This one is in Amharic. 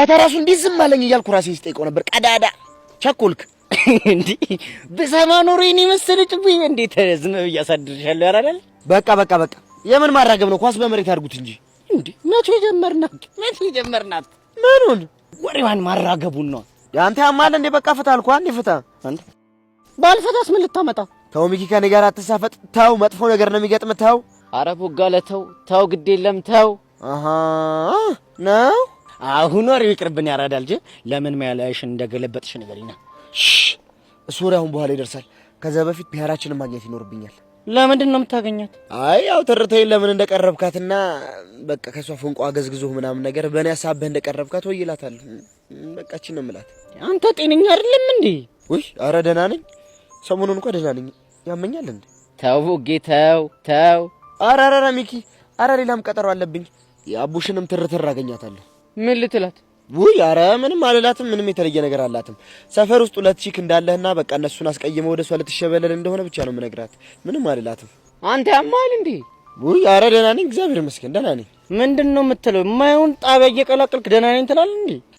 አይተራሱ እንዲህ ዝም አለኝ እያልኩ ራሴን ስጠይቀው ነበር። ቀዳዳ ቸኩልክ እንዴ? በሰማ ኖሮ እኔ መሰለችብኝ። እንዴት ዝም እያሳድርሻለሁ ያራዳል። በቃ የምን ማራገብ ነው? ኳስ በመሬት አድርጉት እንጂ እንዴ። መቼ ጀመርናት? ምኑን? ወሬዋን ማራገቡን ነው። ያንተ ያማል እንዴ? በቃ ፍታ አልኩህ። አንዴ ፍታ። አንተ ባልፈታስ ምን ልታመጣ? ተው ሚኪ፣ ከኔ ጋር አትሳፈጥ። ተው፣ መጥፎ ነገር ነው የሚገጥም። ተው። ኧረ ቦጋለ ተው፣ ግድ የለም ተው። አሃ ነው። አሁን ወሬው ይቅርብን ያራዳል እንጂ ለምን ማያላሽን እንደገለበጥሽ ንገሪና። እሱ ወሬ አሁን በኋላ ይደርሳል። ከዛ በፊት ብሔራችንን ማግኘት ይኖርብኛል። ለምንድን ነው የምታገኛት? አይ ያው ተርተይ ለምን እንደቀረብካትና በቃ ከሷ ፍንቋ ገዝግዞህ ምናምን ነገር በእኔ ሐሳብህ እንደቀረብካት ወይላታል። በቃ እቺ ነው የምላት። አንተ ጤነኛ አይደለም እንዴ? ውይ ኧረ ደህና ነኝ። ሰሞኑን እንኳን ደህና ነኝ። ያመኛል እንዴ? ተው ጌታው ተው። ኧረ ሚኪ፣ ኧረ ሌላም ቀጠሮ አለብኝ። የአቡሽንም ትርትር አገኛታለሁ። ምን ልትላት? ውይ ኧረ ምንም አልላትም። ምንም የተለየ ነገር አላትም። ሰፈር ውስጥ ሁለት ቺክ እንዳለህና በቃ እነሱን አስቀይመው ወደሷ ልትሸበለል እንደሆነ ብቻ ነው የምነግራት። ምንም አልላትም። አንተ ያማል እንዴ? ውይ ኧረ ደህና ነኝ፣ እግዚአብሔር ይመስገን ደህና ነኝ። ምንድነው የምትለው? የማይሆን ጣቢያ እየቀላቀልክ ደህና ነኝ ትላለህ እንዴ?